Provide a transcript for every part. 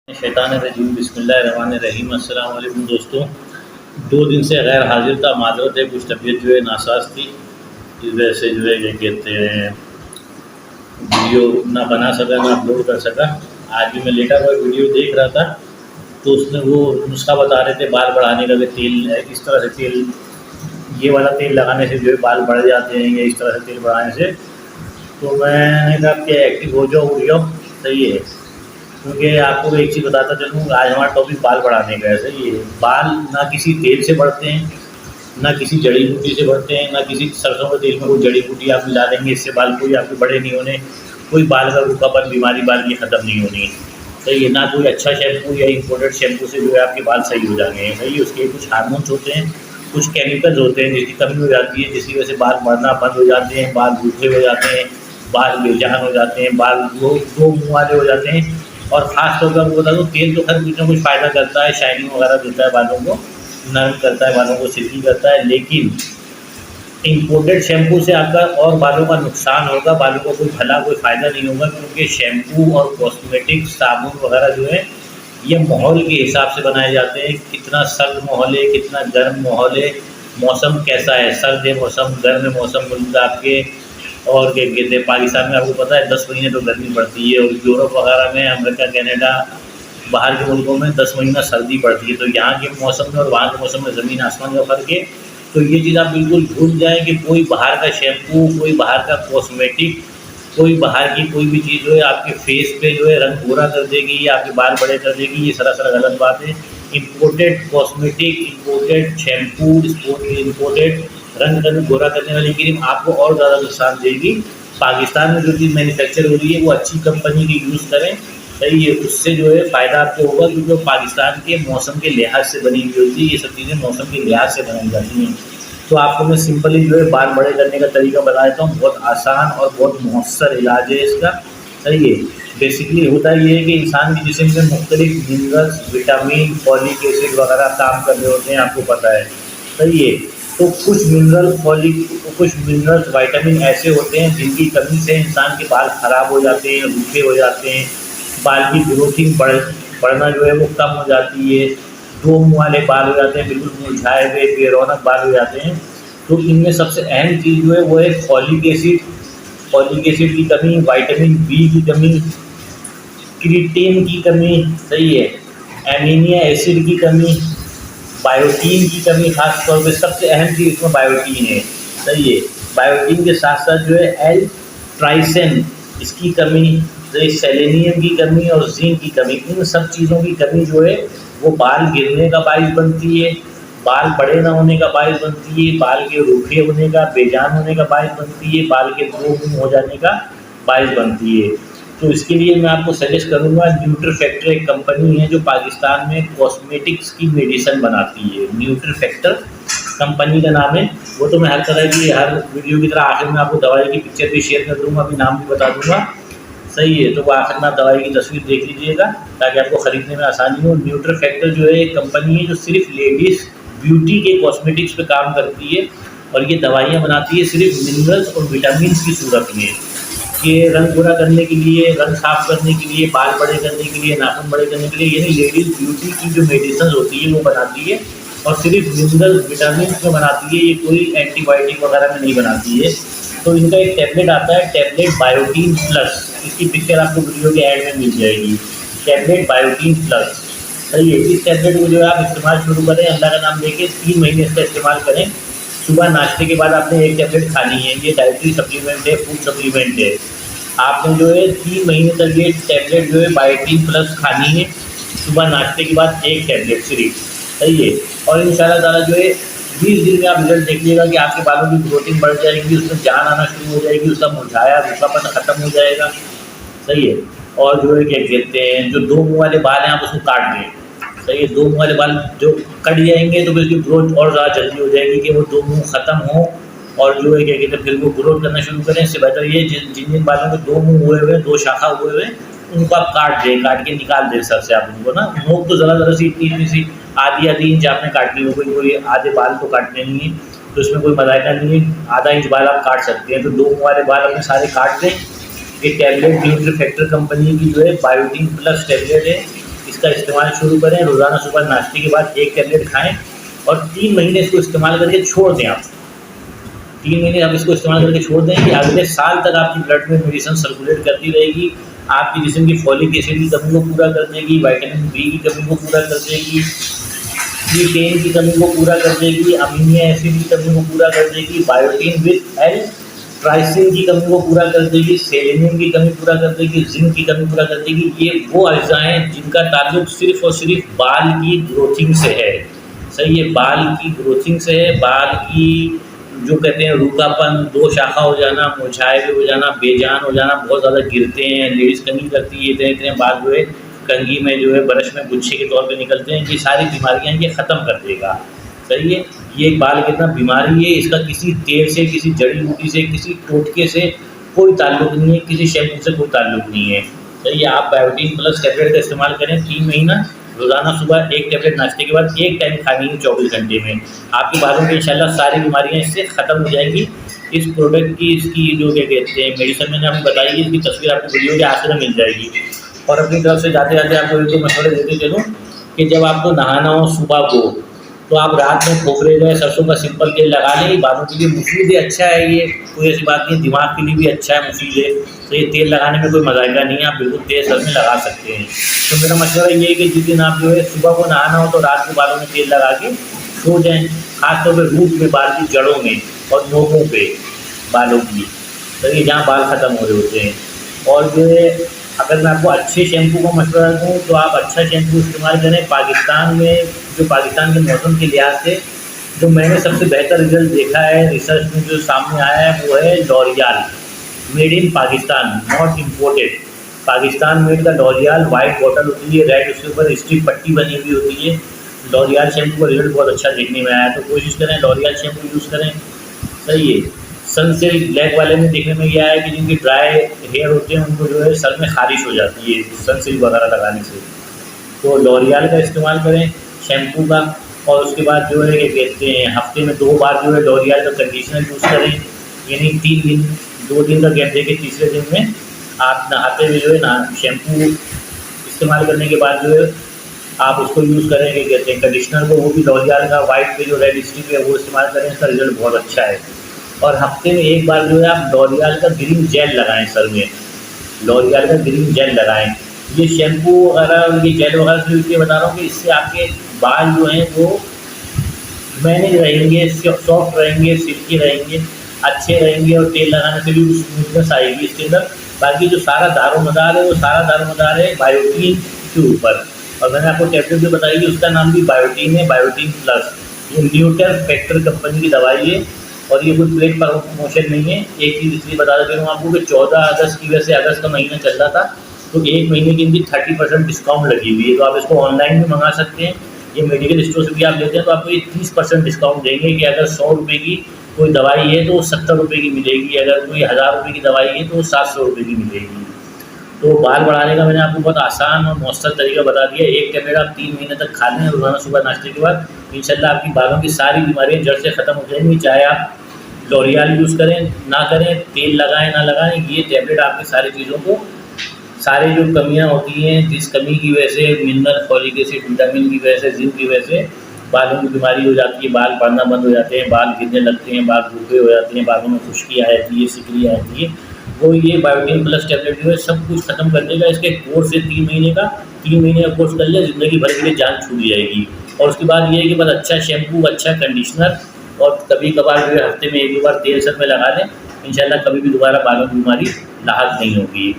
शैतानिर्रजीम बिस्मिल्लाहिर्रहमानिर्रहीम। अस्सलाम वालेकुम दोस्तों। 2 दिन से गैर हाज़िर था, माज़रत है, कुछ तबीयत जो है नासाज़ थी, इस वजह से जो है क्या कहते हैं वीडियो ना बना सका, ना अपलोड कर सका। आज भी मैं लेटा हुआ वीडियो देख रहा था, तो उसमें वो नुस्खा बता रहे थे बाल बढ़ाने का, कि तेल इस तरह से तेल, ये वाला तेल लगाने से जो है बाल बढ़ जाते हैं, या इस तरह से तेल बढ़ाने से। तो मैंने कहा कि एक्टिव हो जाओ, उठ जाओ, सही है। क्योंकि आपको एक चीज़ बताता चलूँ, आज हमारा टॉपिक बाल बढ़ाने का है। सही है, बाल ना किसी तेल से बढ़ते हैं, ना किसी जड़ी बूटी से बढ़ते हैं, ना किसी सरसों के तेल में कोई जड़ी बूटी आप मिला देंगे इससे बाल कोई आपके बड़े नहीं होने, कोई बाल का रूखापन बीमारी बाल की ख़त्म नहीं होनी। सही है ना, कोई अच्छा शैम्पू या इम्पोर्टेड शैम्पू से जो है आपके बाल सही हो जाएंगे। सही है, उसके कुछ हार्मोन्स होते हैं, कुछ केमिकल्स होते हैं जिसकी कमी हो जाती है, जिसकी वजह से बाल बढ़ना बंद हो जाते हैं, बाल रूखे हो जाते हैं, बाल बेजान हो जाते हैं, बाल दो मुँह वाले हो जाते हैं। और ख़ास तौर पर आपको बता दूँ, तेल तो खैर कुछ ना कुछ फ़ायदा करता है, शाइनिंग वगैरह देता है बालों को, नरम करता है बालों को, सिल्की करता है। लेकिन इम्पोर्टेड शैम्पू से आपका और बालों का नुकसान होगा, बालों को कोई भला कोई फ़ायदा नहीं होगा। क्योंकि शैम्पू और कॉस्मेटिक साबुन वगैरह जो है, ये माहौल के हिसाब से बनाए जाते हैं। कितना सर्द माहौल है, कितना गर्म माहौल है, मौसम कैसा है, सर्द है मौसम, गर्म है मौसम, मुल्क आपके। और क्या कहते हैं, पाकिस्तान में आपको पता है 10 महीने तो गर्मी पड़ती है, और यूरोप वगैरह में, अमेरिका, कनाडा, बाहर के मुल्कों में 10 महीना सर्दी पड़ती है। तो यहाँ के मौसम में और वहाँ के मौसम में ज़मीन आसमान का फ़र्क है। तो ये चीज़ आप बिल्कुल भूल जाएँ कि कोई बाहर का शैम्पू, कोई बाहर का कॉस्मेटिक, कोई बाहर की कोई भी चीज़ जो है आपके फेस पे जो है रंग गोरा कर देगी या आपके बाल बड़े कर देगी, ये सरासर गलत बात है। Imported cosmetic, imported shampoo, imported रंग गोरा करने वाली क्रीम आपको और ज़्यादा नुकसान देगी। पाकिस्तान में जो चीज़ मैन्युफैक्चर हो रही है वो अच्छी कंपनी की यूज़ करें। सही है, उससे जो है फ़ायदा आपको होगा, क्योंकि वो पाकिस्तान के मौसम के लिहाज से बनी हुई होती है। ये सब चीज़ें मौसम के लिहाज से बनाई जाती हैं। तो आपको मैं सिंपली जो है बाल बड़े करने का तरीका बता देता हूँ। बहुत आसान और बहुत मौसर इलाज है इसका। सही है, बेसिकली होता ये है कि इंसान के जिस्म में मुख्तलिफ मिनरल्स, विटामिन, फॉलिक एसिड वगैरह काम कर रहे होते हैं, आपको पता है। सही है, तो कुछ मिनरल्स, विटामिन ऐसे होते हैं जिनकी कमी से इंसान के बाल ख़राब हो जाते हैं, रूखे हो जाते हैं, बाल की ग्रोथिंग बढ़ना जो है वो कम हो जाती है, दो मुँह वाले बाल हो जाते हैं, बिल्कुल मुरझाए हुए बेरौनक बाल हो जाते हैं। तो इनमें सबसे अहम चीज़ जो है वो है फॉलिक एसिड। फॉलिक एसिड की कमी, विटामिन बी की कमी, क्रिएटिन की कमी, सही है, एमिनो एसिड की कमी, बायोटीन की कमी। खास तौर पे सबसे अहम चीज़ इसमें बायोटीन है। सही है, बायोटीन के साथ साथ जो है एल ट्राइसन, इसकी कमी, सेलेनियम की कमी और जिंक की कमी। इन सब चीज़ों की कमी जो है वो बाल गिरने का बाइस बनती है, बाल बड़े ना होने का बाइस बनती है, बाल के रूखे होने का, बेजान होने का बाइस बनती है, बाल के दो गुम हो जाने का बाइस बनती है। तो इसके लिए मैं आपको सजेस्ट करूँगा, न्यूट्रीफैक्टर एक कंपनी है जो पाकिस्तान में कॉस्मेटिक्स की मेडिसिन बनाती है। न्यूट्रीफैक्टर कंपनी का नाम है। वो तो मैं हर तरह की, हर वीडियो की तरह आखिर में आपको दवाई की पिक्चर भी शेयर कर दूँगा, अभी नाम भी बता दूँगा। सही है, तो वो आखिर में आप दवाई की तस्वीर देख लीजिएगा ताकि आपको ख़रीदने में आसानी हो। न्यूट्रीफैक्टर जो है एक कंपनी है जो सिर्फ लेडीज़ ब्यूटी के कॉस्मेटिक्स पे काम करती है, और ये दवाइयाँ बनाती है सिर्फ मिनरल्स और विटामिन की सूरत में। कि रंग पूरा करने के लिए, रंग साफ करने के लिए, बाल बड़े करने के लिए, नाखून बड़े करने के लिए, यानी लेडीज़ ब्यूटी की जो मेडिसिन होती है वो बनाती है, और सिर्फ मिनरल्स विटामिन में बनाती है। ये कोई एंटीबायोटिक वगैरह में नहीं बनाती है। तो इनका एक टैबलेट आता है, टैबलेट बायोटीन प्लस, इसकी पिक्चर आपको वीडियो के ऐड में मिल जाएगी। टैबलेट बायोटीन प्लस, सही है। इस टैबलेट को जो है आप इस्तेमाल शुरू करें, अल्लाह का नाम लेके 3 महीने इसका इस्तेमाल करें। सुबह नाश्ते के बाद आपने एक टैबलेट खानी है। ये डाइटरी सप्लीमेंट है, फूड सप्लीमेंट है। आपने जो है 3 महीने तक ये टैबलेट जो है बायोटीन प्लस खानी है, सुबह नाश्ते के बाद एक टैबलेट सिर्फ। सही है, और इंशाल्लाह ताला जो है 20 दिन में आप रिजल्ट देखिएगा कि आपके बालों की ग्रोथिंग बढ़ जाएगी, उसमें जान आना शुरू हो जाएगी, उसका मुरझाया रूखापन ख़त्म हो जाएगा। सही है, और जो है क्या कहते हैं, जो दो मुँह वाले बाल हैं आप उसको काट दें। सही है, दो मुँह वाले बाल जो कट जाएंगे तो फिर उसकी ग्रोथ और ज़्यादा जल्दी हो जाएगी कि वो दो मुँह ख़त्म हो, और जो है क्या कहते हैं फिर वो ग्रोथ करना शुरू करें। इससे बेहतर ये जिन बालों के दो मुँह हुए हुए, दो शाखा हुए हुए, उनको आप काट दें, काट के निकाल दें सर से। आप उनको ना, नोक तो ज़रा सी इतनी सी आधी इंच आपने काटनी हो, कोई आधे बाल को काटने नहीं है, तो इसमें कोई मजायका नहीं है। आधा इंच बाल आप काट सकते हैं। तो दो मुँह वाले बाल अपने सारे काट दें। ये टैबलेट न्यूट्रीफैक्टर कंपनी की जो है बायोटीन प्लस टैबलेट है, इसका इस्तेमाल शुरू करें। रोज़ाना सुबह नाश्ते के बाद 1 टैबलेट खाएँ और 3 महीने इसको इस्तेमाल करके छोड़ दें आप। 3 महीने आप इसको इस्तेमाल करके छोड़ दें कि अगले साल तक आपकी ब्लड में मेडिसिन सर्कुलेट करती रहेगी। आपकी जिस्म की फॉलिक एसिड की कमी को पूरा कर देगी, विटामिन बी की कमी को पूरा कर देगी, ब्यूटेन की कमी को पूरा कर देगी, अमीनो एसिड की कमी को पूरा कर देगी, बायोटीन विद एल ट्राइसिन की कमी को पूरा कर देगी, सेलेनियम की कमी पूरा कर देगी, जिंक की कमी पूरा कर देगी। ये वो अज्जा हैं जिनका ताल्लुक सिर्फ और सिर्फ बाल की ग्रोथिंग से है। सही है, बाल की ग्रोथिंग से है। बाल की जो कहते हैं रूखापन, 2 शाखा हो जाना, मुरझाए हुए हो जाना, बेजान हो जाना, बहुत ज़्यादा गिरते हैं, लेडीज़ कंघी करती है, इतने इतने बाल जो है कंघी में जो है ब्रश में गुच्छे के तौर पे निकलते हैं। ये सारी बीमारियां ये ख़त्म कर देगा। सही है, ये बाल गिरना बीमारी है, इसका किसी तेल से, किसी जड़ी बूटी से, किसी टोटके से कोई ताल्लुक नहीं है, किसी शैम्पू से कोई ताल्लुक नहीं है। सही है, आप बायोटीन प्लस टैबलेट का इस्तेमाल करें 3 महीना। रोज़ाना सुबह 1 टैबलेट नाश्ते के बाद 1 टाइम खानी है 24 घंटे में। आपके बालों की इंशाल्लाह सारी बीमारियां इससे ख़त्म हो जाएंगी। इस प्रोडक्ट की, इसकी जो क्या कहते हैं मेडिसिन मैंने आपको बताई है, इसकी तस्वीर आपको वीडियो के आखिर में मिल जाएगी। और अपनी तरफ से जाते जाते आपको एक 2 मशवरे देते चलूँ कि जब आपको नहाना हो सुबह को, तो आप रात में खोपरे जो है सरसों का सिंपल तेल लगा लें। बालों के लिए मुफीद है, अच्छा है, ये कोई ऐसी बात नहीं। दिमाग के लिए भी अच्छा है, मुफीद है। तो ये तेल लगाने में कोई मज़ाक़ा नहीं है, आप बिल्कुल तेज़ सर में लगा सकते हैं। तो मेरा मशवरा ये है कि जिस दिन आप जो है सुबह को नहाना हो तो रात को बालों में तेल लगा के सो जाएँ। खासतौर पर रूट में, बाल की जड़ों में और नोकों पे बालों की, तो ये जहाँ बाल ख़त्म हो रहे होते हैं। और जो है अगर मैं आपको अच्छे शैम्पू का मशवरा दूँ तो आप अच्छा शैम्पू इस्तेमाल करें। पाकिस्तान में, जो पाकिस्तान के मौसम के लिहाज से जो मैंने सबसे बेहतर रिज़ल्ट देखा है, रिसर्च में जो सामने आया है, वो है L'Oréal, made in Pakistan, not imported. Pakistan made का लॉरियल वाइट बॉटल होती है, रेड उसके ऊपर स्ट्रिप पट्टी बनी हुई होती है। लॉरियल शैम्पू का रिजल्ट बहुत अच्छा देखने में आया, तो कोशिश करें लॉरियल शैम्पू यूज़ करें। सही है, सनसिल्क ब्लैक वाले में देखने में यह आया कि जिनकी ड्राई हेयर होते हैं उनको जो है सर में ख़ारिश हो जाती है सनसिल्क वगैरह लगाने से। तो लॉरियल का इस्तेमाल करें शैम्पू का। और उसके बाद जो है क्या कहते हैं हफ्ते में 2 बार जो है लॉरियल का कंडीशनर यूज़ करें। यानी 3 दिन, 2 दिन का गैप दे के तीसरे दिन में आप नहाते हुए जो है ना शैम्पू इस्तेमाल करने के बाद जो है आप उसको यूज़ करें, क्या कहते हैं कंडीशनर को, वो भी लॉरियल का वाइट पे जो रेड स्ट्रिप है वो इस्तेमाल करें। इसका रिजल्ट बहुत अच्छा है। और हफ्ते में 1 बार जो है आप लॉरियल का ग्रीन जेल लगाएं सर में, लॉरियल का ग्रीन जेल लगाएं। ये शैम्पू वगैरह, ये जेल वगैरह से इसलिए बता रहा हूँ कि इससे आपके बाल जो हैं वो मैनेज रहेंगे, सॉफ्ट रहेंगे, सिल्की रहेंगे, अच्छे रहेंगे और तेल लगाने से भी स्मूथनेस आएगी इसके अंदर। बाकी जो सारा दारोमदार है वो सारा दारोमदार है बायोटीन के ऊपर। और मैंने आपको टैबलेट जो बताई है उसका नाम भी बायोटीन है, बायोटीन प्लस। ये न्यूटर फैक्टर कंपनी की दवाई है और ये कोई पेड प्रमोशन नहीं है। एक चीज़ इसलिए बता देता हूँ आपको कि 14 अगस्त की वजह से अगस्त का महीना चल रहा था, तो 1 महीने की इनकी 30% डिस्काउंट लगी हुई है। तो आप इसको ऑनलाइन भी मंगा सकते हैं, ये मेडिकल स्टोर से भी आप लेते हैं तो आपको ये 30% डिस्काउंट देंगे कि अगर 100 रुपये की कोई दवाई है तो 70 रुपये की मिलेगी, अगर कोई 1000 रुपये की दवाई है तो 700 रुपये की मिलेगी। तो बाल बढ़ाने का मैंने आपको बहुत आसान और मौसर तरीका बता दिया। 1 टैबलेट आप 3 महीने तक खा लें रोज़ाना सुबह नाश्ते के बाद, इंशाल्लाह आपकी बालों की सारी बीमारियाँ जड़ से ख़त्म हो जाएंगी। चाहे आप लॉरियल यूज़ करें ना करें, तेल लगाएं ना लगाएं, ये टैबलेट आपकी सारी चीज़ों को, सारी जो कमियां होती हैं, जिस कमी की वजह से मिनरल, फॉलिक एसिड, विटामिन की वजह से, जिंक की वजह से बालों की बीमारी हो जाती है, बाल पड़ना बंद हो जाते हैं, बाल गिरने लगते हैं, बाल रूखे हो जाते हैं, बालों में खुश्की आ जाती है, सिकड़ी आ जाती है, वो ये बायोटीन प्लस टैबलेट जो है सब कुछ ख़त्म कर देगा। इसके कोर्स है 3 महीने का, 3 महीने का कोर्स कर ले, ज़िंदगी भर के लिए जान छूट जाएगी। और उसके बाद ये है कि बस अच्छा शैम्पू, अच्छा कंडीशनर और कभी कभार जो है हफ्ते में 1-2 बार तेल सर में लगा लें, इंशाल्लाह कभी भी दोबारा बालों की बीमारी लाहक नहीं होगी।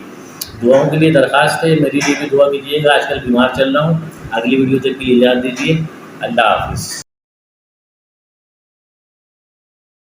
दुआओं के लिए दरख्वास्त है, मेरी लिए भी दुआ कीजिएगा। आजकल बीमार चल रहा हूँ। अगली वीडियो तक के लिए इजाज़त दीजिए। अल्लाह हाफ़िज़।